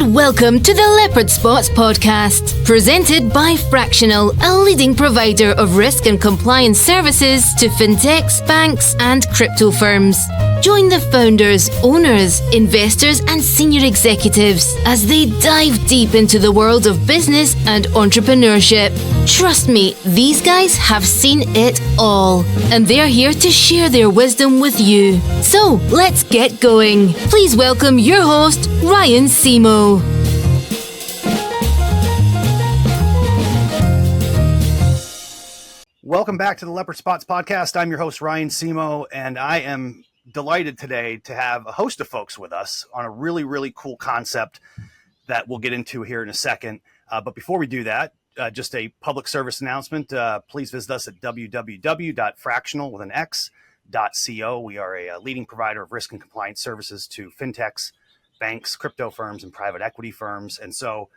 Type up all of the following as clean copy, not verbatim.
and welcome to the Leopard Spots podcast, presented by Fractional, a leading provider of risk and compliance services to fintechs, banks, and crypto firms. Join the founders, owners, investors, and senior executives as they dive deep into the world of business and entrepreneurship. Trust me, these guys have seen it all, and they're here to share their wisdom with you. So, let's get going. Please welcome your host, Ryan Simo. Welcome back to the Leopard Spots podcast. I'm your host, Ryan Simo, and I am delighted today to have a host of folks with us on a really, really cool concept that we'll get into here in a second. But before we do that, just a public service announcement. Please visit us at www.fractional.co. We are a leading provider of risk and compliance services to fintechs, banks, crypto firms, and private equity firms. And so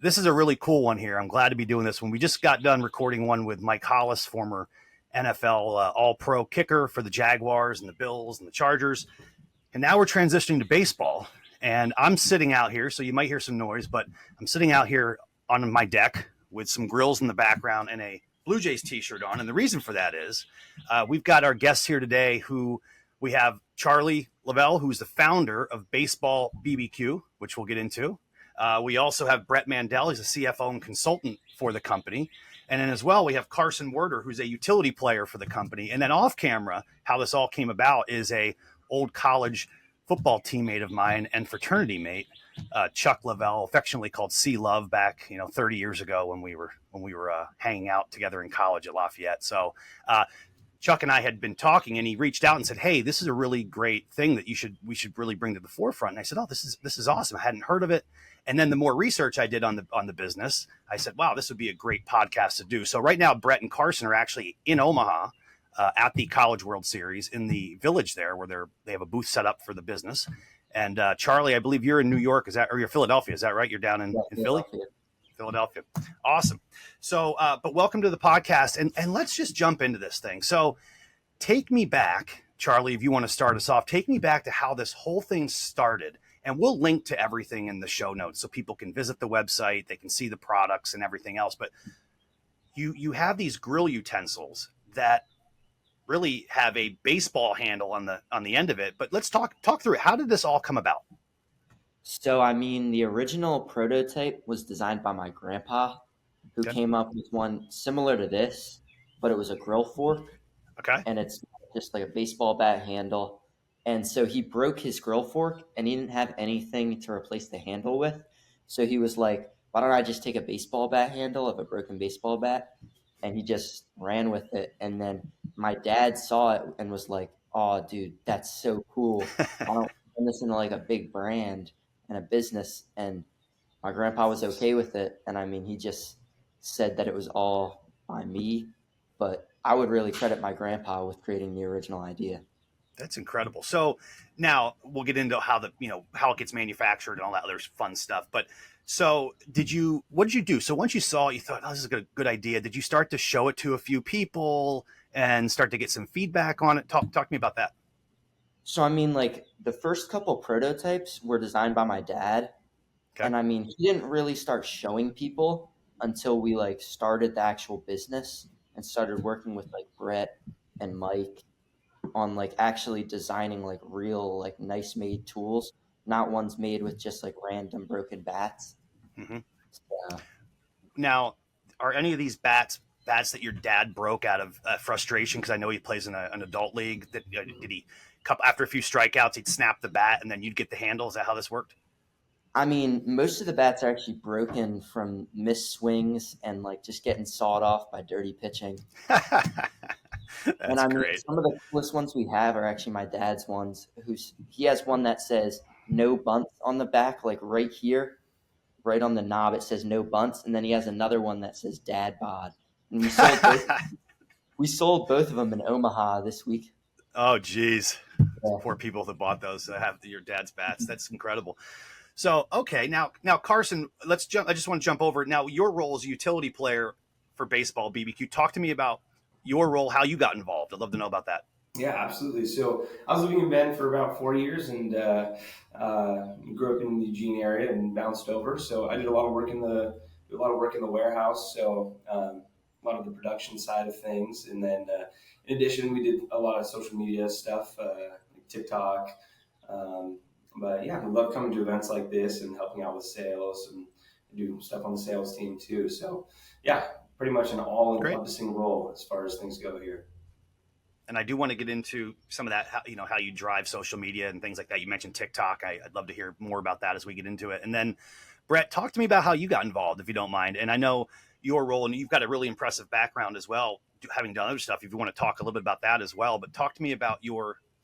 this is a really cool one here. I'm glad to be doing this one. We just got done recording one with Mike Hollis, former NFL All-Pro kicker for the Jaguars and the Bills and the Chargers. And now we're transitioning to baseball. And I'm sitting out here, so you might hear some noise, but I'm sitting out here on my deck with some grills in the background and a Blue Jays t-shirt on. And the reason for that is we've got our guests here today who we have Charlie Lovell, who's the founder of Baseball BBQ, which we'll get into. We also have Brett Mandel. He's a CFO and consultant for the company. And then as well, we have Carson Werder, who's a utility player for the company. And then off camera, how this all came about is a old college football teammate of mine and fraternity mate, Chuck Lovell, affectionately called C Love, back 30 years ago when we were hanging out together in college at Lafayette. So Chuck and I had been talking, and he reached out and said, "Hey, this is a really great thing that we should really bring to the forefront." And I said, "Oh, this is awesome. I hadn't heard of it." And then the more research I did on the business, I said, "Wow, this would be a great podcast to do." So right now, Brett and Carson are actually in Omaha at the College World Series in the Village there, where they have a booth set up for the business. And Charlie, I believe you're in New York, or you're Philadelphia? Is that right? You're down in Philly? Philadelphia. Awesome. So, but welcome to the podcast, and let's just jump into this thing. So, take me back, Charlie, if you want to start us off. Take me back to how this whole thing started. And we'll link to everything in the show notes so people can visit the website, they can see the products and everything else. But you have these grill utensils that really have a baseball handle on the end of it. But let's talk through it. How did this all come about? So, the original prototype was designed by my grandpa, who came up with one similar to this, but it was a grill fork. Okay. And it's just like a baseball bat handle. And so he broke his grill fork, and he didn't have anything to replace the handle with. So he was like, "Why don't I just take a baseball bat handle of a broken baseball bat?" And he just ran with it. And then my dad saw it and was like, "Oh, dude, that's so cool. I don't turn this into like a big brand and a business." And my grandpa was okay with it. And he just said that it was all by me. But I would really credit my grandpa with creating the original idea. That's incredible. So now we'll get into how how it gets manufactured and all that other fun stuff. But so what did you do? So once you saw it, you thought, "Oh, this is a good idea." Did you start to show it to a few people and start to get some feedback on it? Talk to me about that. So, the first couple prototypes were designed by my dad. Okay. And he didn't really start showing people until we started the actual business and started working with Brett and Mike on actually designing real nice made tools, not ones made with just random broken bats. Mm-hmm. Now, are any of these bats that your dad broke out of frustration? Because I know he plays in an adult league. Did he, after a few strikeouts, he'd snap the bat and then you'd get the handle? Is that how this worked? Most of the bats are actually broken from missed swings and just getting sawed off by dirty pitching. That's great. Some of the coolest ones we have are actually my dad's ones. He has one that says "no bunts" on the back, right here, right on the knob. It says "no bunts," and then he has another one that says "Dad Bod." And we sold both of them in Omaha this week. Oh, geez. Yeah. Poor people that bought those that have your dad's bats. That's incredible. So, okay, now Carson, I just want to jump over. Now, your role as a utility player for Baseball BBQ. Talk to me about your role, how you got involved. I'd love to know about that. Yeah, absolutely. So I was living in Bend for about 4 years, and grew up in the Eugene area and bounced over. So I did a lot of work in the warehouse. So a lot of the production side of things, and then in addition, we did a lot of social media stuff, like TikTok. Um, but yeah, we love coming to events like this and helping out with sales and do stuff on the sales team too. So yeah, pretty much an Great. all-encompassing role as far as things go here. And I do want to get into some of that, how you drive social media and things like that. You mentioned TikTok. I'd love to hear more about that as we get into it. And then, Brett, talk to me about how you got involved, if you don't mind. And I know your role, and you've got a really impressive background as well, having done other stuff. If you want to talk a little bit about that as well, but talk to me about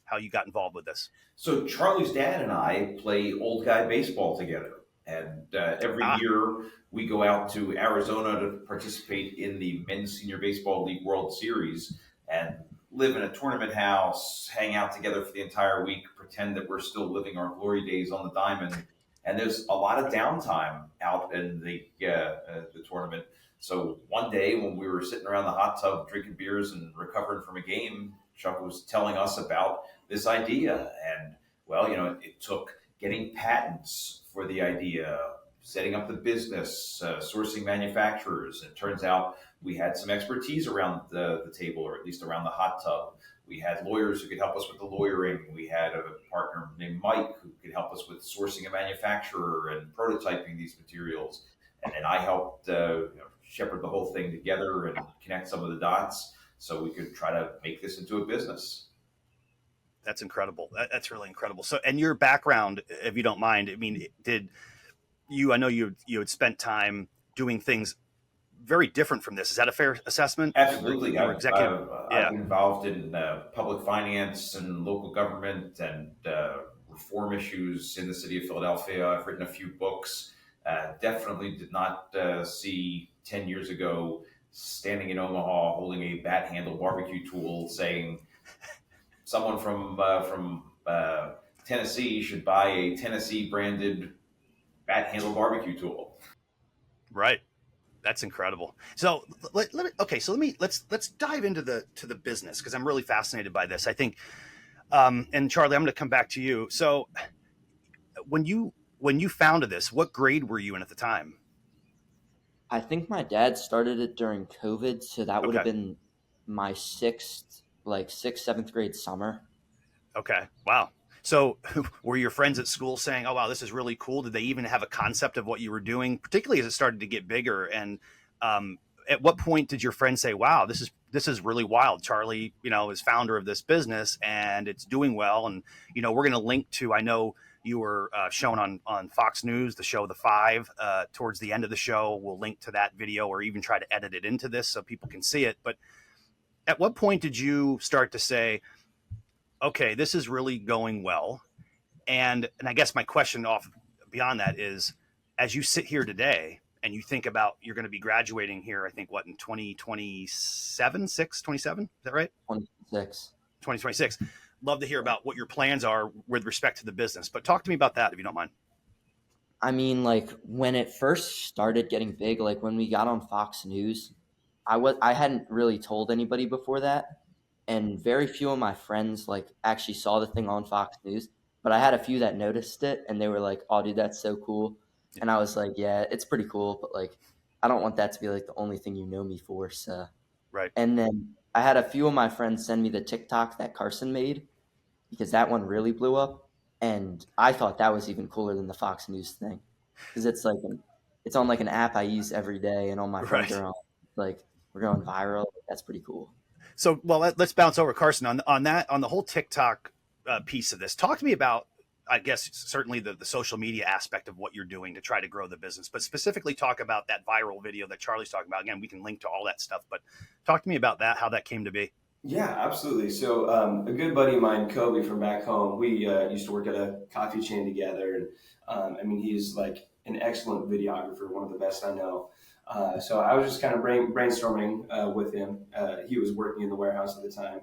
how you got involved with this. So Charlie's dad and I play old guy baseball together, and every Ah, year we go out to Arizona to participate in the Men's Senior Baseball League World Series and live in a tournament house, hang out together for the entire week, pretend that we're still living our glory days on the diamond. And there's a lot of downtime out in the tournament. So one day when we were sitting around the hot tub drinking beers and recovering from a game, Chuck was telling us about this idea. And well, it took getting patents for the idea, setting up the business, sourcing manufacturers. And it turns out we had some expertise around the table, or at least around the hot tub. We had lawyers who could help us with the lawyering. We had a partner named Mike who could help us with sourcing a manufacturer and prototyping these materials. And then I helped shepherd the whole thing together and connect some of the dots so we could try to make this into a business. that's incredible. That's really incredible. So, and your background, if you don't mind, I mean, did I know you had spent time doing things very different from this. Is that a fair assessment? Absolutely. You were executive. I've Yeah. been involved in public finance and local government and reform issues in the city of Philadelphia. I've written a few books. Definitely did not see 10 years ago standing in Omaha holding a bat handle barbecue tool saying someone from Tennessee should buy a Tennessee branded bat handle barbecue tool. Right. That's incredible. So let's dive into the business because I'm really fascinated by this. I think, and Charlie, I'm going to come back to you. So when you founded this, what grade were you in at the time? I think my dad started it during COVID, so that would have Okay. been my sixth, seventh grade summer. Okay. Wow. So were your friends at school saying, "Oh, wow, this is really cool"? Did they even have a concept of what you were doing, particularly as it started to get bigger? And um, at what point did your friends say, "Wow, this is really wild"? Charlie, is founder of this business and it's doing well. And we're going to link to. I know you were shown on Fox News, the show The Five. Towards the end of the show, we'll link to that video or even try to edit it into this so people can see it. But at what point did you start to say, okay, this is really going well? And I guess my question off beyond that is, as you sit here today and you think about you're going to be graduating here, I think what in 2027, 27, is that right? 26. 2026. Love to hear about what your plans are with respect to the business, but talk to me about that if you don't mind. I mean, like when it first started getting big, like when we got on Fox News, I hadn't really told anybody before that, and very few of my friends like actually saw the thing on Fox News. But I had a few that noticed it, and they were like, "Oh, dude, that's so cool." Yeah. And I was like, "Yeah, it's pretty cool, but like, I don't want that to be like the only thing you know me for." So, Right. and then I had a few of my friends send me the TikTok that Carson made because that one really blew up, and I thought that was even cooler than the Fox News thing because it's on like an app I use every day, and all my friends Right. are on. Like we're going viral. That's pretty cool. So, well, let's bounce over Carson on the whole TikTok piece of this. Talk to me about, I guess, certainly the social media aspect of what you're doing to try to grow the business, but specifically talk about that viral video that Charlie's talking about. Again, we can link to all that stuff, but talk to me about that, how that came to be. Yeah, absolutely. So, a good buddy of mine, Kobe from back home, we used to work at a coffee chain together. And I mean, he's like an excellent videographer, one of the best I know. So, I was just kind of brainstorming with him. He was working in the warehouse at the time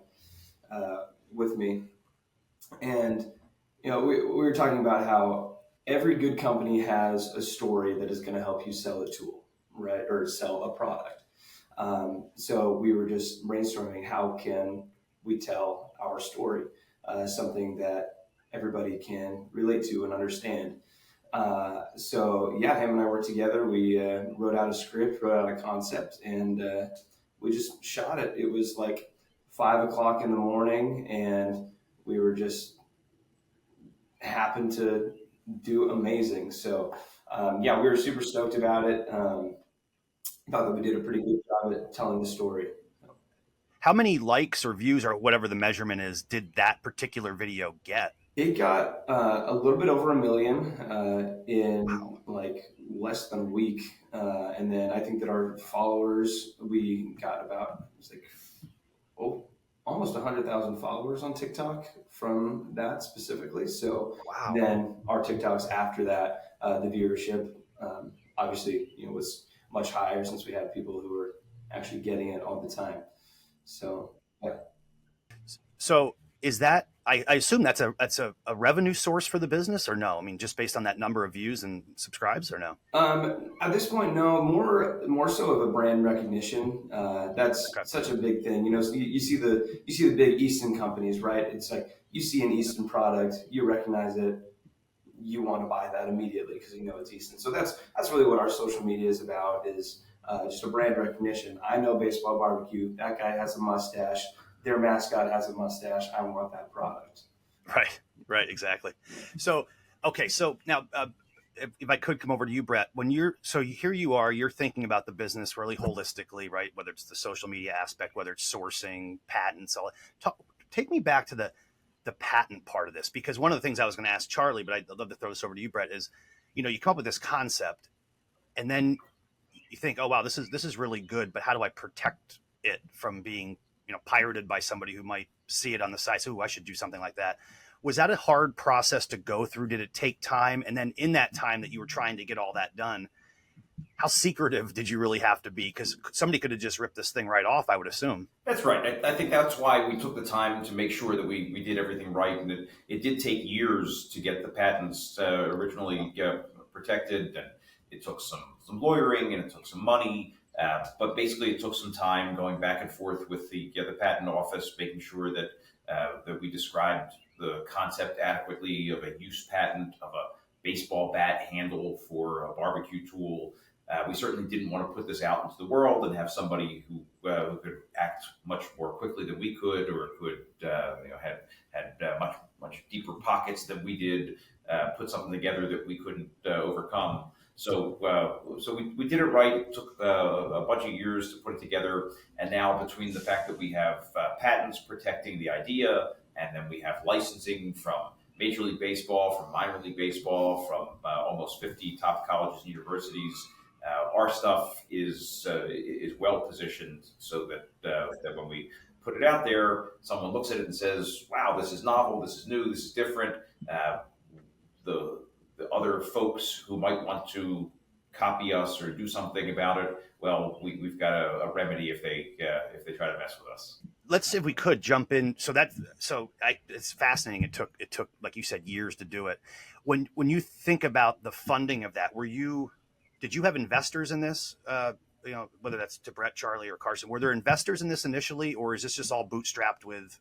with me. And, we were talking about how every good company has a story that is going to help you sell a tool, right? Or sell a product. So we were just brainstorming how can we tell our story, something that everybody can relate to and understand. So yeah, him and I worked together. We wrote out a script, wrote out a concept, and we just shot it. It was like 5 o'clock in the morning, and we were just happened to do amazing. So yeah, we were super stoked about it. Thought that we did a pretty good job at telling the story. How many likes or views or whatever the measurement is did that particular video get? It got a little bit over 1 million in Wow. like less than a week, and then I think that our followers, we got about, it was like, almost 100,000 followers on TikTok from that specifically. So Wow. then our TikToks after that, the viewership obviously was much higher since we had people who were actually getting it all the time. So yeah. So is that, I assume that's a revenue source for the business, or no? I mean, just based on that number of views and subscribes, or no? At this point, no. More so of a brand recognition. That's Okay. such a big thing. So you see the big Easton companies, right? It's like you see an Easton product, you recognize it, you want to buy that immediately because you know it's Easton. So that's really what our social media is about, is just a brand recognition. I know Baseball Barbecue. That guy has a mustache. Their mascot has a mustache. I want that product. Right, exactly. So, okay, so now if I could come over to you, Brett, here you are, you're thinking about the business really holistically, right? Whether it's the social media aspect, whether it's sourcing, patents, all that. Take me back to the patent part of this, because one of the things I was going to ask Charlie, but I'd love to throw this over to you, Brett, is, you come up with this concept, and then you think, oh wow, this is really good, but how do I protect it from being pirated by somebody who might see it on the site? So, I should do something like that. Was that a hard process to go through? Did it take time? And then in that time that you were trying to get all that done, how secretive did you really have to be? Because somebody could have just ripped this thing right off, I would assume. That's right. I think that's why we took the time to make sure that we did everything right. And it did take years to get the patents originally protected. And it took some lawyering, and it took some money. But basically, it took some time going back and forth with the patent office, making sure that we described the concept adequately of a use patent of a baseball bat handle for a barbecue tool. We certainly didn't want to put this out into the world and have somebody who could act much more quickly than we could, or could had much deeper pockets than we did, put something together that we couldn't overcome. So we did it right. It took a bunch of years to put it together, and now between the fact that we have patents protecting the idea, and then we have licensing from Major League Baseball, from minor league baseball, from almost 50 top colleges and universities, our stuff is well positioned so that when we put it out there, someone looks at it and says, "Wow, this is novel. This is new. This is different." The other folks who might want to copy us or do something about it, well, we've got a remedy if they try to mess with us. Let's see if we could jump in. It's fascinating. It took, like you said, years to do it. When you think about the funding of that, did you have investors in this? Whether that's to Brett, Charlie, or Carson, were there investors in this initially, or is this just all bootstrapped with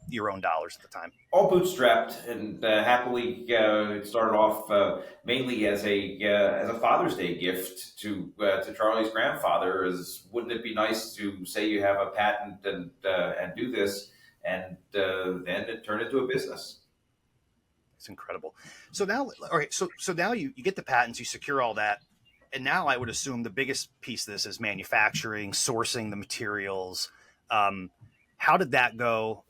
your own dollars at the time? All bootstrapped, and happily, it started off mainly as a Father's Day gift to Charlie's grandfather. Wouldn't it be nice to say you have a patent and do this, and then it turned into a business. It's incredible. So now, all right, so now you get the patents, you secure all that. And now I would assume the biggest piece of this is manufacturing, sourcing the materials. How did that go?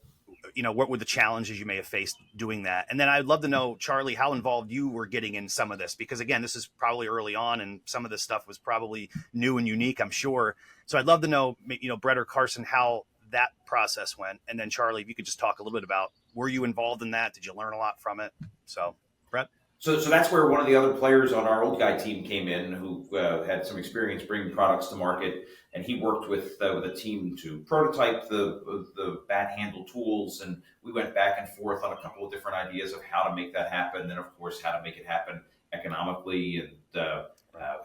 What were the challenges you may have faced doing that? And then I'd love to know, Charlie, how involved you were getting in some of this, because again, this is probably early on, and some of this stuff was probably new and unique, I'm sure. So I'd love to know, Brett or Carson, how that process went. And then Charlie, if you could just talk a little bit about, were you involved in that? Did you learn a lot from it? So, Brett? So that's where one of the other players on our old guy team came in, who had some experience bringing products to market, and he worked with a team to prototype the bat handle tools, and we went back and forth on a couple of different ideas of how to make that happen, and of course how to make it happen economically, and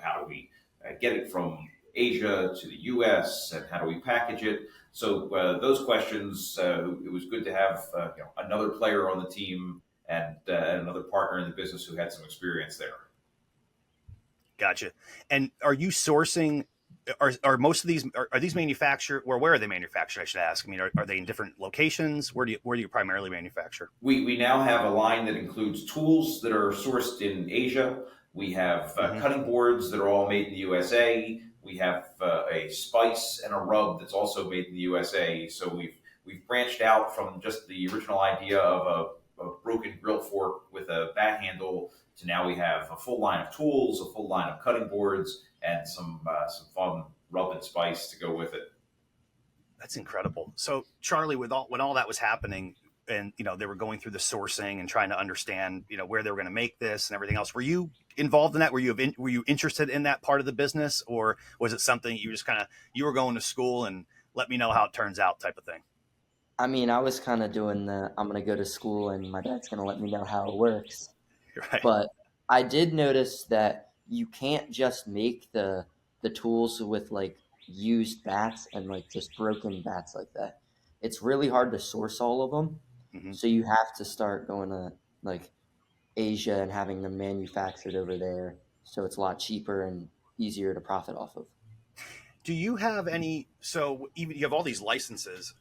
how do we get it from Asia to the U.S. and how do we package it? So those questions, it was good to have another player on the team and another partner in the business who had some experience there. Gotcha. And are you sourcing? Are most of these are these manufactured? Or where are they manufactured? I should ask. I mean, are they in different locations? Where do you primarily manufacture? We now have a line that includes tools that are sourced in Asia. We have Hmm. cutting boards that are all made in the USA. We have a spice and a rub that's also made in the USA. So we've branched out from just the original idea of a broken grill fork with a bat handle to now we have a full line of tools, a full line of cutting boards, and some fun rub and spice to go with it. That's incredible. So, Charlie, with all when all that was happening, and they were going through the sourcing and trying to understand, where they were going to make this and everything else. Were you involved in that? Were you interested in that part of the business, or was it something you just you were going to school and let me know how it turns out type of thing? I mean, I was kind of doing the I'm going to go to school and my dad's going to let me know how it works. Right. But I did notice that you can't just make the tools with like used bats and like just broken bats like that. It's really hard to source all of them. Hmm. So you have to start going to like Asia and having them manufactured over there. So it's a lot cheaper and easier to profit off of. Do you have any? So even you have all these licenses.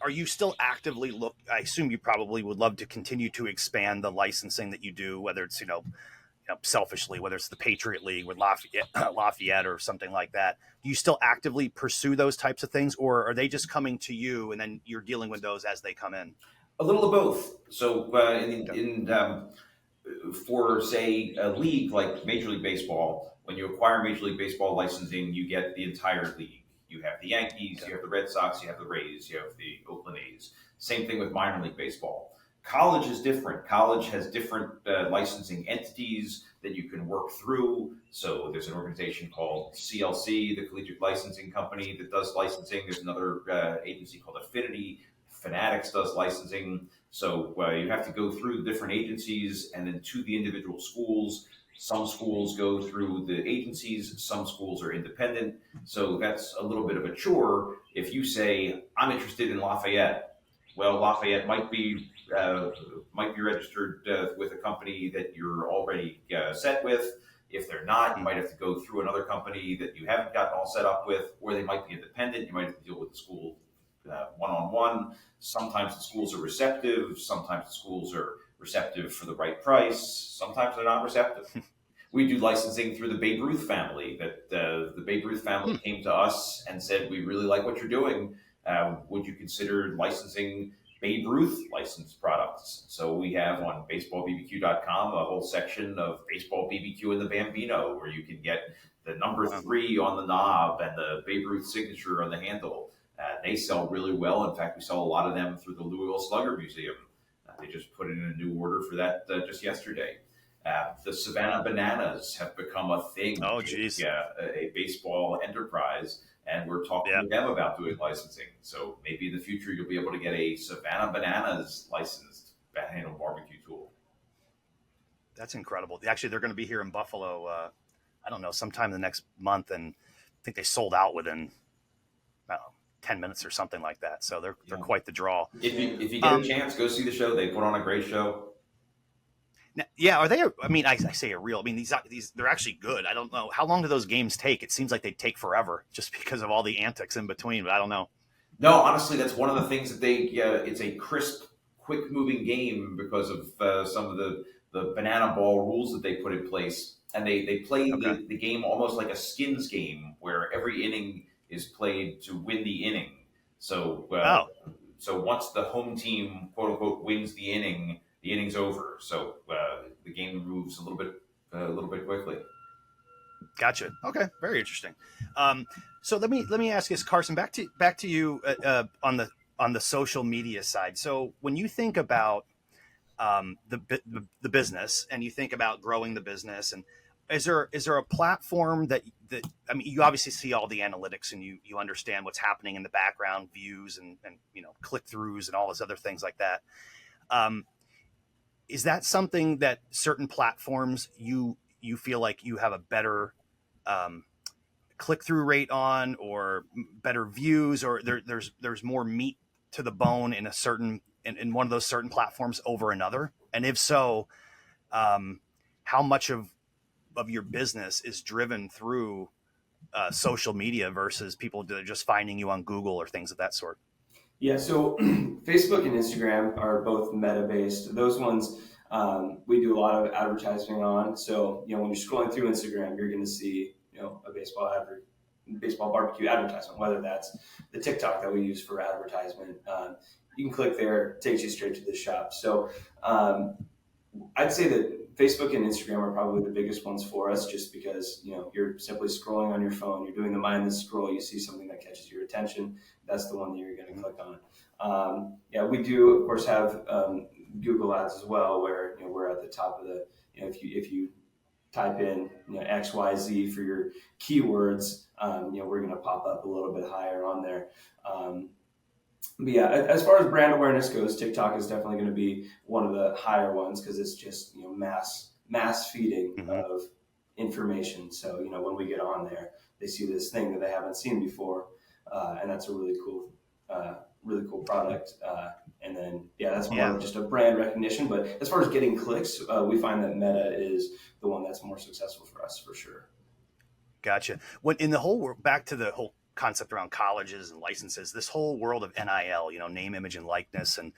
Are you still actively look? I assume you probably would love to continue to expand the licensing that you do, whether it's selfishly, whether it's the Patriot League with Lafayette or something like that. Do you still actively pursue those types of things, or are they just coming to you and then you're dealing with those as they come in? A little of both. So Okay. for say a league like Major League Baseball, when you acquire Major League Baseball licensing, you get the entire league. You have the Yankees, Okay. you have the Red Sox, you have the Rays, you have the Oakland A's. Same thing with minor league baseball. College is different. College has different licensing entities that you can work through. So there's an organization called CLC, the Collegiate Licensing Company, that does licensing. There's another agency called Affinity. Fanatics does licensing. So you have to go through the different agencies and then to the individual schools. Some schools go through the agencies, some schools are independent. So that's a little bit of a chore. If you say, I'm interested in Lafayette, well, Lafayette might be registered with a company that you're already set with. If they're not, you might have to go through another company that you haven't gotten all set up with, or they might be independent. You might have to deal with the school one on one. Sometimes the schools are receptive. Sometimes the schools are receptive for the right price. Sometimes they're not receptive. We do licensing through the Babe Ruth family. That the Babe Ruth family Hmm. came to us and said, "We really like what you're doing. Would you consider licensing Babe Ruth licensed products?" So we have on baseballbbq.com a whole section of baseball BBQ and the Bambino, where you can get the number Wow. 3 on the knob and the Babe Ruth signature on the handle. They sell really well. In fact, we sell a lot of them through the Louisville Slugger Museum. They just put in a new order for that just yesterday. The Savannah Bananas have become a thing, Oh, geez. a baseball enterprise, and we're talking Yeah, with them about doing licensing. So maybe in the future you'll be able to get a Savannah Bananas licensed bat handle barbecue tool. that's incredible. Actually, they're going to be here in Buffalo. I don't know, sometime in the next month, and I think they sold out within I don't know, 10 minutes or something like that. So they're Yeah. quite the draw. If you get a Um, chance, go see the show. They put on a great show. yeah, are they? I mean, I say a real. I mean, these they're actually good. I don't know how long do those games take. It seems like they take forever just because of all the antics in between. But I don't know. No, honestly, that's one of the things that it's a crisp, quick moving game because of some of the banana ball rules that they put in place. And they play Okay. the game almost like a skins game where every inning is played to win the inning. So, Oh, so once the home team, quote unquote, wins the inning's over. So the game moves a little bit quickly. gotcha. Okay, very interesting. So let me ask this, Carson. Back to you on the social media side. So when you think about the business and you think about growing the business, and is there a platform that I mean, you obviously see all the analytics and you understand what's happening in the background, views and click throughs and all those other things like that. Um, is that something that certain platforms you feel like you have a better um, click-through rate on, or better views, or there's more meat to the bone in a certain in one of those certain platforms over another? And if so, how much of your business is driven through social media versus people that are just finding you on Google or things of that sort? Yeah, so Facebook and Instagram are both meta based. Those ones we do a lot of advertising on. So when you're scrolling through Instagram, you're going to see a baseball barbecue advertisement, whether that's the TikTok that we use for advertisement. You can click there, it takes you straight to the shop. So I'd say that Facebook and Instagram are probably the biggest ones for us, just because you're simply scrolling on your phone, you're doing the mindless scroll, you see something that catches your attention, that's the one that you're going to click on. Yeah, we do of course have Google Ads as well, where we're at the top of the if you type in XYZ for your keywords, we're going to pop up a little bit higher on there. But yeah, as far as brand awareness goes, TikTok is definitely going to be one of the higher ones, because it's just mass feeding of information. So when we get on there, they see this thing that they haven't seen before, and that's a really cool product. And then that's more of just a brand recognition. But as far as getting clicks, we find that Meta is the one that's more successful for us, for sure. Gotcha. When in the whole back to the whole concept around colleges and licenses, this whole world of NIL, name, image, and likeness, and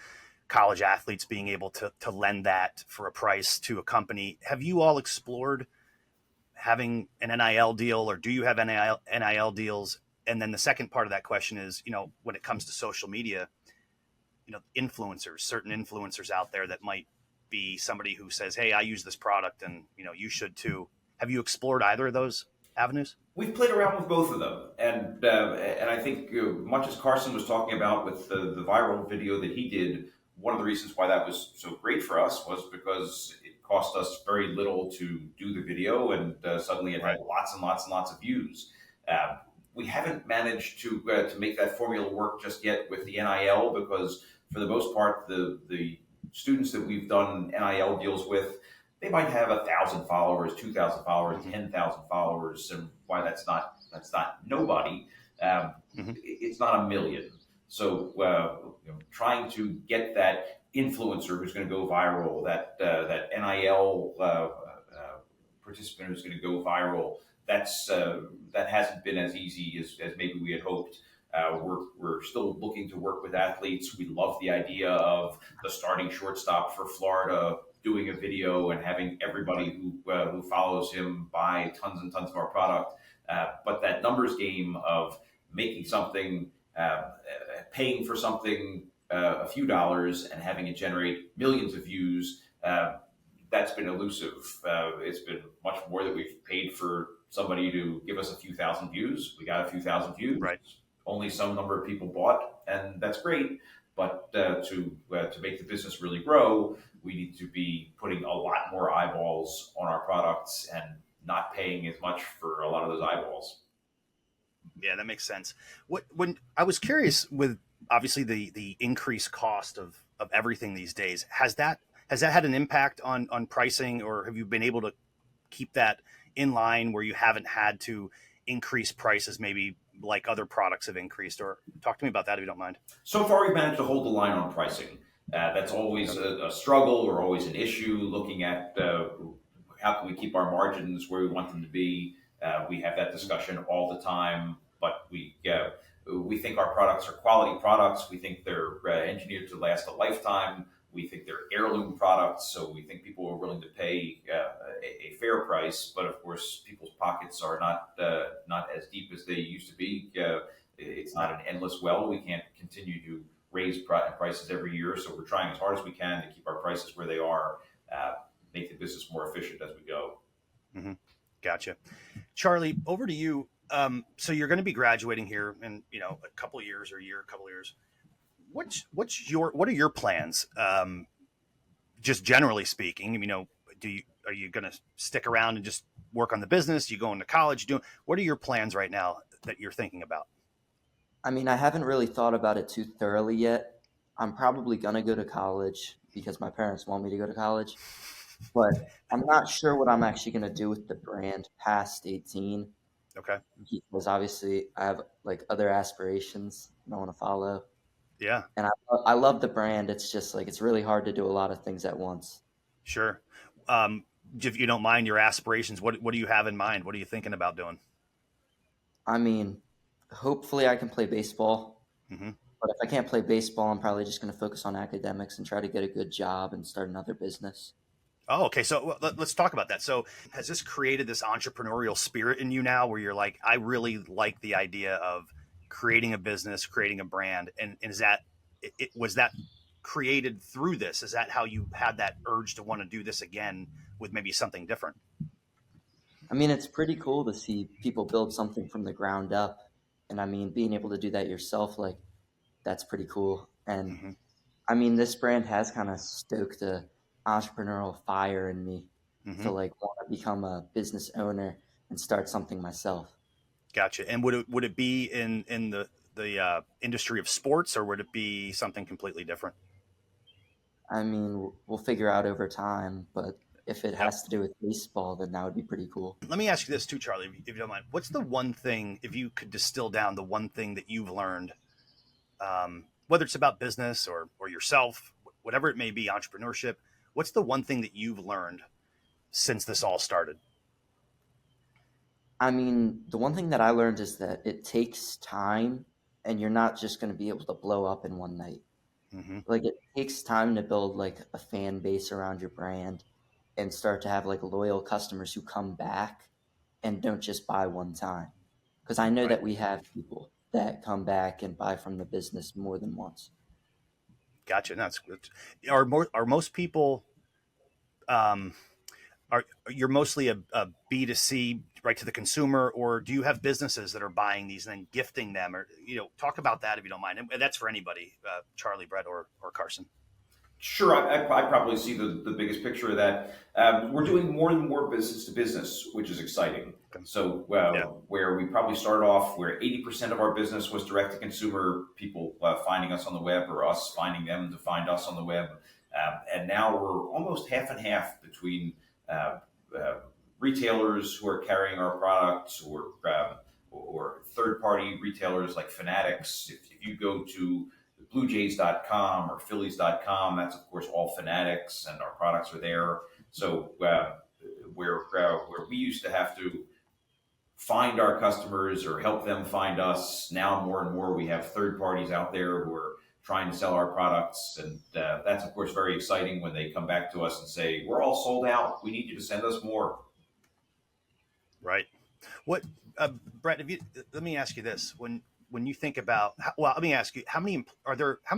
college athletes being able to lend that for a price to a company. Have you all explored having an NIL deal, or do you have NIL deals? And then the second part of that question is, when it comes to social media, certain influencers out there that might be somebody who says, hey, I use this product and, you should too. Have you explored either of those avenues? We've played around with both of them, and I think much as Carson was talking about with the viral video that he did, one of the reasons why that was so great for us was because it cost us very little to do the video, and suddenly it had lots and lots and lots of views. We haven't managed to make that formula work just yet with the NIL, because for the most part, the students that we've done NIL deals with, they might have 1,000 followers, 2,000 followers, 10,000 followers, and why that's not nobody. It's not a million. So trying to get that influencer who's going to go viral, that NIL participant who's going to go viral, that hasn't been as easy as maybe we had hoped. We're still looking to work with athletes. We love the idea of the starting shortstop for Florida doing a video and having everybody who follows him buy tons and tons of our product. But that numbers game of making something, paying for something a few dollars and having it generate millions of views, that's been elusive. It's been much more that we've paid for somebody to give us a few thousand views. We got a few thousand views. Right. Only some number of people bought, and that's great. But to make the business really grow, we need to be putting a lot more eyeballs on our products and not paying as much for a lot of those eyeballs. Yeah, that makes sense. When I was curious, with obviously the increased cost of everything these days, has that had an impact on pricing, or have you been able to keep that in line where you haven't had to increase prices maybe like other products have increased? Or talk to me about that if you don't mind. So far, we've managed to hold the line on pricing. That's always a struggle or always an issue, looking at how can we keep our margins where we want them to be. We have that discussion all the time, but we think our products are quality products. We think they're engineered to last a lifetime. We think they're heirloom products, so we think people are willing to pay a fair price. But of course, people's pockets are not as deep as they used to be. It's not an endless well. We can't continue to raise prices every year, so we're trying as hard as we can to keep our prices where they are, make the business more efficient as we go. Mm-hmm. Gotcha. Charlie, over to you. So you're going to be graduating here in a couple of years. What are your plans? Just generally speaking, are you going to stick around and just work on the business? You going to college? What are your plans right now that you're thinking about? I mean, I haven't really thought about it too thoroughly yet. I'm probably going to go to college because my parents want me to go to college, but I'm not sure what I'm actually going to do with the brand past 18. Okay. because obviously I have like other aspirations I want to follow. Yeah, And I love the brand. It's just like it's really hard to do a lot of things at once. sure. Um, if you don't mind your aspirations, what do you have in mind? What are you thinking about doing? I mean, hopefully I can play baseball, Hmm. but if I can't play baseball, I'm probably just going to focus on academics and try to get a good job and start another business. Oh, okay. So let's talk about that. So has this created this entrepreneurial spirit in you now, where you're like, I really like the idea of creating a business, creating a brand, and is that was that created through this? Is that how you had that urge to want to do this again with maybe something different? I mean, it's pretty cool to see people build something from the ground up. And I mean, being able to do that yourself, like, that's pretty cool. And Hmm. I mean, this brand has kind of stoked a entrepreneurial fire in me to Hmm. like want to become a business owner and start something myself. Gotcha. And would it be in the industry of sports, or would it be something completely different? I mean, we'll figure out over time, but if it Yep. has to do with baseball, then that would be pretty cool. Let me ask you this too, Charlie, if you don't mind. What's the one thing, if you could distill down the one thing that you've learned, whether it's about business or yourself, whatever it may be, entrepreneurship? What's the one thing that you've learned since this all started? I mean, the one thing that I learned is that it takes time and you're not just going to be able to blow up in one night. Hmm. Like it takes time to build like a fan base around your brand and start to have like loyal customers who come back and don't just buy one time. Because I know Right. that we have people that come back and buy from the business more than once. Gotcha. No, that's good. Are most people um, are you're mostly a B2C, right, to the consumer, or do you have businesses that are buying these and then gifting them, or talk about that if you don't mind, and that's for anybody, Charlie, Brett, or Carson. Sure, I probably see the biggest picture of that. We're doing more and more business to business, which is exciting. Okay. So, Yeah. where we probably started off, where 80% of our business was direct to consumer, people finding us on the web or us finding them to find us on the web. And now we're almost half and half between uh, uh, retailers who are carrying our products or third party retailers like Fanatics. If you go to BlueJays.com or Phillies.com. That's of course all Fanatics, and our products are there. So where we used to have to find our customers or help them find us, now more and more we have third parties out there who are trying to sell our products, and that's of course very exciting when they come back to us and say, "We're all sold out. We need you to send us more." Right. What, Brett? If you let me ask you this: when you think about, well, let me ask you, how many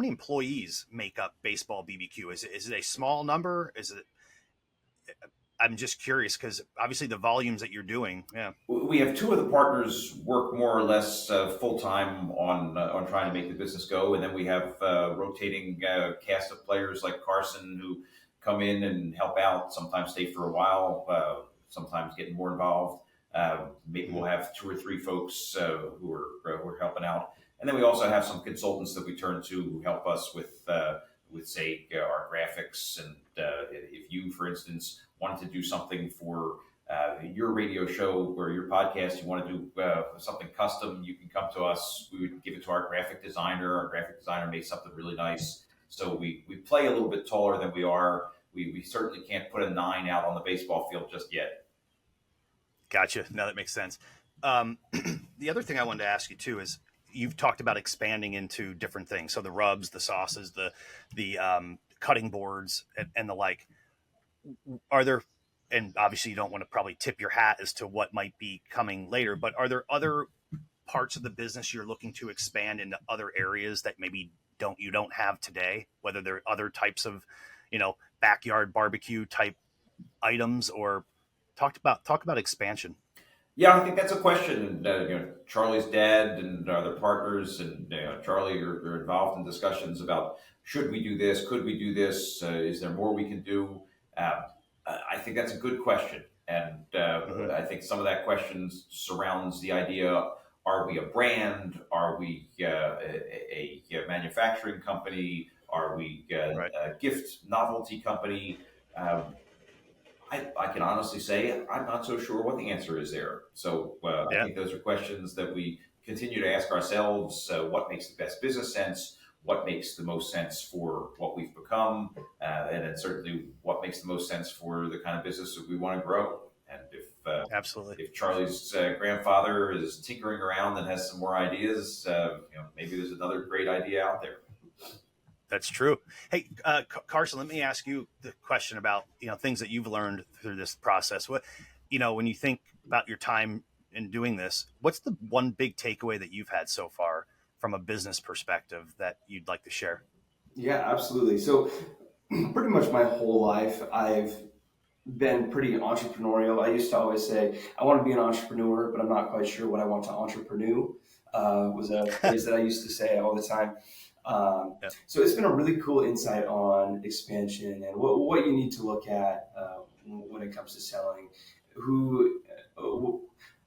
employees make up Baseball BBQ? Is it a small number? Is it? I'm just curious because obviously the volumes that you're doing. Yeah. We have two of the partners work more or less full time on trying to make the business go, and then we have rotating cast of players like Carson who come in and help out. Sometimes stay for a while, sometimes get more involved. Maybe we'll Mhm. have two or three folks who are helping out, and then we also have some consultants that we turn to who help us with say our graphics. And if you, for instance, wanted to do something for your radio show or your podcast, you want to do something custom, you can come to us. We would give it to our graphic designer. Our graphic designer makes something really nice. So we play a little bit taller than we are. We certainly can't put a 9 out on the baseball field just yet. Gotcha. No, that makes sense. Um, the other thing I wanted to ask you too is you've talked about expanding into different things. So the rubs, the sauces, the cutting boards, and the like. Are there, and obviously you don't want to probably tip your hat as to what might be coming later, but are there other parts of the business you're looking to expand into other areas that maybe you don't have today? Whether there are other types of, backyard barbecue type items, or talk about expansion. Yeah, I think that's a question. And Charlie's dad and other partners and Charlie are involved in discussions about should we do this, could we do this, is there more we can do? Um, I think that's a good question, and Hmm. I think some of that question surrounds the idea: are we a brand? Are we a manufacturing company? Are we Right. a gift novelty company? Um, I can honestly say I'm not so sure what the answer is there. So I Yeah, think those are questions that we continue to ask ourselves. What makes the best business sense? What makes the most sense for what we've become? And then certainly what makes the most sense for the kind of business that we want to grow. And absolutely. if Charlie's grandfather is tinkering around and has some more ideas, maybe there's another great idea out there. That's true. Hey, Carson, let me ask you the question about things that you've learned through this process. What when you think about your time in doing this, what's the one big takeaway that you've had so far from a business perspective that you'd like to share? Yeah, absolutely. So pretty much my whole life, I've been pretty entrepreneurial. I used to always say, I want to be an entrepreneur, but I'm not quite sure what I want to entrepreneur. Was a phrase that I used to say all the time. Yeah. So it's been a really cool insight on expansion and what you need to look at when it comes to selling. Who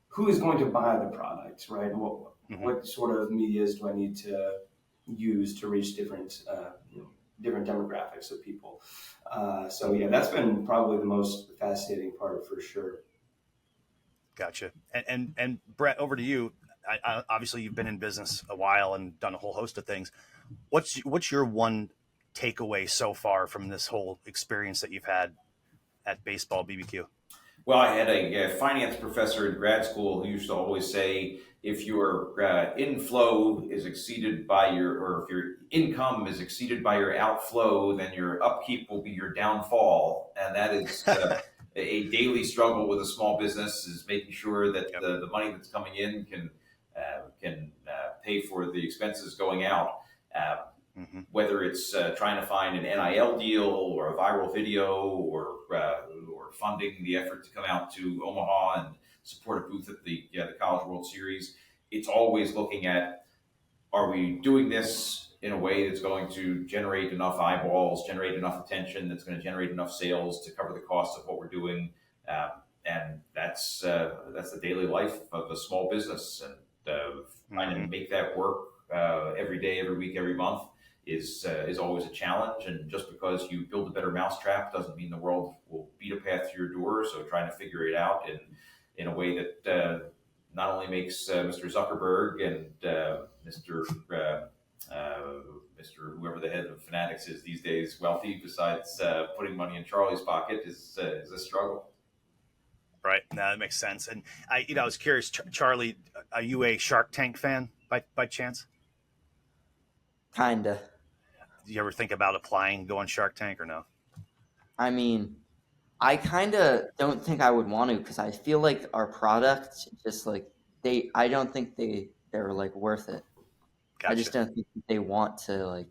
who is going to buy the product, right? And Hmm. what sort of medias do I need to use to reach different demographics of people? So yeah, that's been probably the most fascinating part for sure. Gotcha. And Brett, over to you. Obviously, you've been in business a while and done a whole host of things. What's your one takeaway so far from this whole experience that you've had at baseball BBQ? Well, I had a finance professor in grad school who used to always say, if your inflow is exceeded by or if your income is exceeded by your outflow, then your upkeep will be your downfall. And that is a daily struggle with a small business, is making sure that Yep. the money that's coming in can pay for the expenses going out. Uh, Hmm. Whether it's trying to find an NIL deal or a viral video or funding the effort to come out to Omaha and support a booth at the College World Series, it's always looking at, are we doing this in a way that's going to generate enough eyeballs, generate enough attention, that's going to generate enough sales to cover the cost of what we're doing, um, and that's the daily life of a small business, and trying to Hmm. make that work every day, every week, every month is always a challenge. And just because you build a better mousetrap doesn't mean the world will beat a path to your door. So trying to figure it out in a way that not only makes Mr. Zuckerberg and Mr. whoever the head of Fanatics is these days wealthy, besides putting money in Charlie's pocket, is a struggle. Right. No, that makes sense. And I was curious, Charlie, are you a Shark Tank fan by chance? Kinda. Do you ever think about applying, go on Shark Tank or no? I mean, I kind of don't think I would want to because I feel like our product just like I don't think they're like worth it. I just Gotcha. don't think they want to like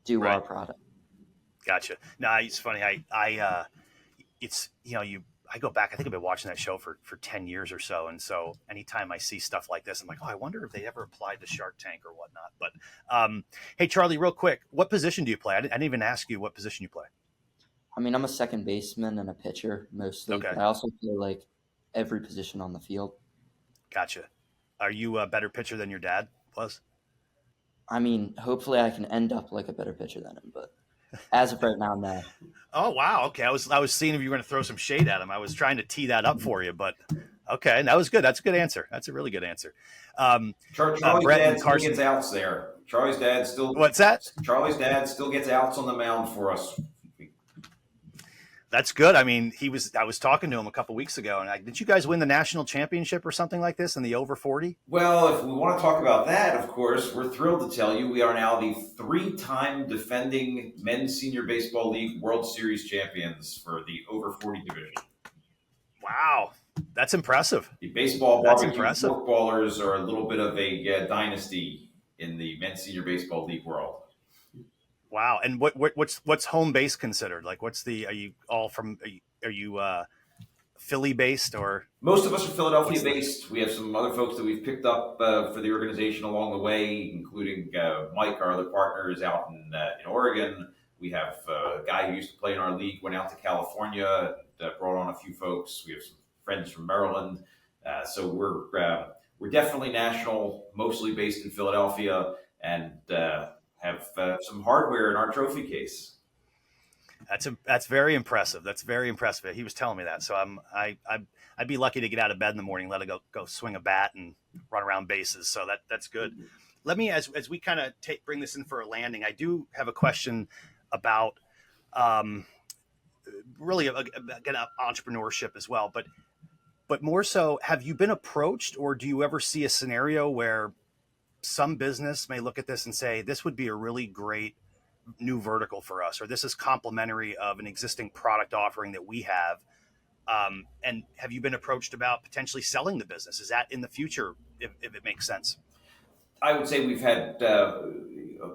do Right. our product. Gotcha. No, it's funny. It's I go back. I think I've been watching that show for 10 years or so, and so anytime I see stuff like this, I'm like, oh, I wonder if they ever applied to Shark Tank or whatnot. But hey, Charlie, real quick, what position do you play? I didn't even ask you what position you play. I mean, I'm a second baseman and a pitcher mostly, Okay, but I also play like every position on the field. gotcha. Are you a better pitcher than your dad was? I mean, hopefully I can end up like a better pitcher than him, but as of right now, no. Oh wow, okay. I was seeing if you were going to throw some shade at him. I was trying to tee that up for you, but okay, that was good. That's a good answer. That's a really good answer. Charlie's Brett dad and still Carson, gets outs there. what's that? Charlie's dad still gets outs on the mound for us. That's good. I mean, I was talking to him a couple weeks ago, and did you guys win the national championship or something like this in the over 40? Well, if we want to talk about that, of course, we're thrilled to tell you we are now the three-time defending Men's Senior Baseball League World Series champions for the over 40 division. Wow, that's impressive. The baseball That's barbecue impressive. forkballers are a little bit of a dynasty in the Men's Senior Baseball League world. Wow. And what's home base considered? Like, are you all from? Are you Philly based or? Most of us are Philadelphia What's the? based. We have some other folks that we've picked up for the organization along the way, including Mike, our other partner, is out in Oregon. We have a guy who used to play in our league, went out to California, brought on a few folks. We have some friends from Maryland. So we're definitely national, mostly based in Philadelphia, and have some hardware in our trophy case. That's very impressive. That's very impressive. He was telling me that, so I'd be lucky to get out of bed in the morning, let it go swing a bat and run around bases. So that's good. Let me, as we kind of bring this in for a landing, I do have a question about really again entrepreneurship as well, but more so, have you been approached, or do you ever see a scenario where some business may look at this and say, this would be a really great new vertical for us, or this is complementary of an existing product offering that we have? And have you been approached about potentially selling the business? Is that in the future, if it makes sense? I would say we've had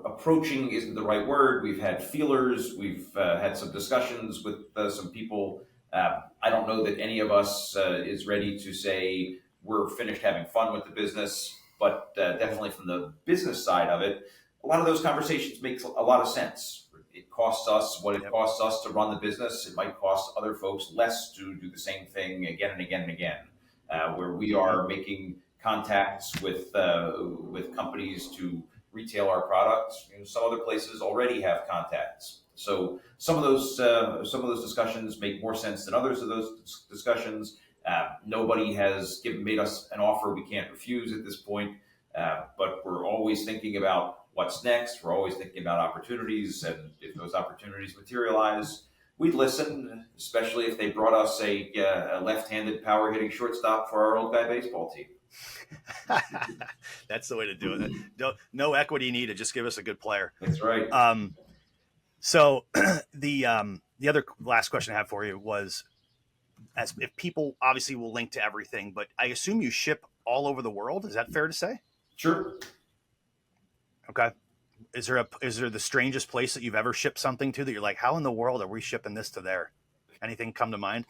approaching isn't the right word. We've had feelers. We've had some discussions with some people. I don't know that any of us is ready to say we're finished having fun with the business, but definitely from the business side of it, a lot of those conversations make a lot of sense. It costs us what it costs us to run the business. It might cost other folks less to do the same thing again and again and again. Where we are making contacts with companies to retail our products, some other places already have contacts. So some of those discussions make more sense than others of those discussions. Nobody has made us an offer we can't refuse at this point, but we're always thinking about what's next. We're always thinking about opportunities, and if those opportunities materialize, we'd listen, especially if they brought us a left-handed power-hitting shortstop for our old guy baseball team. That's the way to do it. No equity needed. Just give us a good player. That's right. So the other last question I have for you was, as if people obviously will link to everything, but I assume you ship all over the world. Is that fair to say? Sure. Okay. Is there the strangest place that you've ever shipped something to that you're like, how in the world are we shipping this to there? Anything come to mind?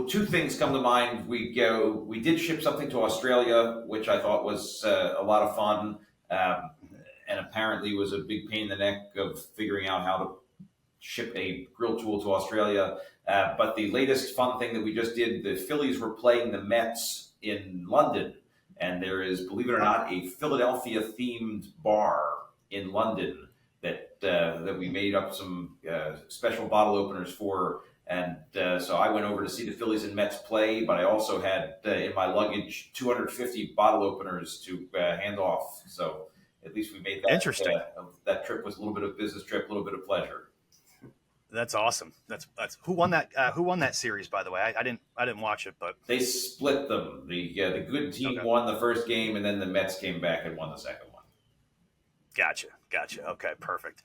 Two things come to mind. We did ship something to Australia, which I thought was a lot of fun, and apparently was a big pain in the neck of figuring out how to ship a grill tool to Australia. But the latest fun thing that we just did, the Phillies were playing the Mets in London. And there is, believe it or not, a Philadelphia-themed bar in London that we made up some special bottle openers for. And so I went over to see the Phillies and Mets play, but I also had in my luggage 250 bottle openers to hand off. So at least we made that. Interesting. That trip was a little bit of business trip, a little bit of pleasure. That's awesome. That's who won that? Who won that series, by the way? I didn't watch it, but they split them. The good team won the first game, and then the Mets came back and won the second one. Gotcha. Okay, perfect.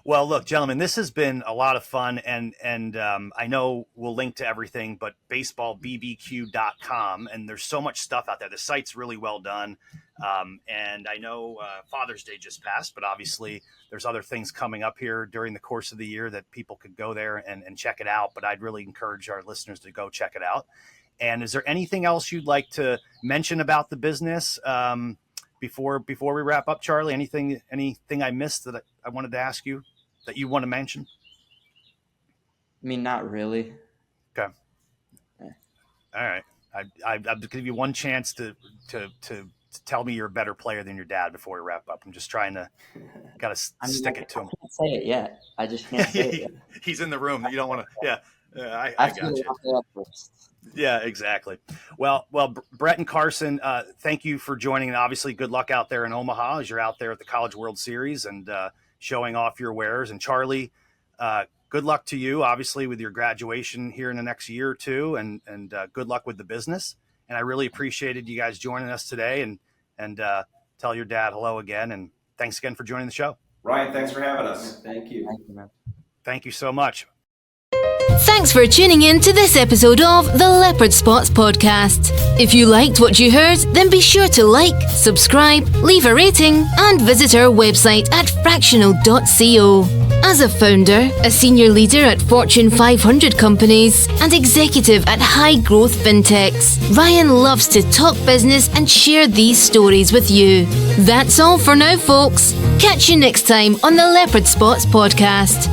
Well, look, gentlemen, this has been a lot of fun, and I know we'll link to everything, but baseballbbq.com, and there's so much stuff out there. The site's really well done, and I know Father's Day just passed, but obviously there's other things coming up here during the course of the year that people could go there and check it out, but I'd really encourage our listeners to go check it out. And is there anything else you'd like to mention about the business before we wrap up, Charlie? Anything I missed that I wanted to ask you that you want to mention? I mean, not really. Okay. All right. I'll give you one chance to tell me you're a better player than your dad before we wrap up. I'm just trying to stick it to him. I can't say it yet. I just can't say it yet. He's in the room. You don't want to. Yeah. I got you. Yeah, exactly. Well, Brett and Carson, thank you for joining. And obviously, good luck out there in Omaha as you're out there at the College World Series and showing off your wares. And Charlie, good luck to you, obviously, with your graduation here in the next year or two, and good luck with the business. And I really appreciated you guys joining us today, and tell your dad hello again. And thanks again for joining the show. Ryan, thanks for having us. Thank you. Thank you, man. Thank you so much. Thanks for tuning in to this episode of the Leopard Spots podcast. If you liked what you heard, then be sure to like, subscribe, leave a rating, and visit our website at fractional.co. As a founder, a senior leader at Fortune 500 companies, and executive at high-growth fintechs, Ryan loves to talk business and share these stories with you. That's all for now, folks. Catch you next time on the Leopard Spots podcast.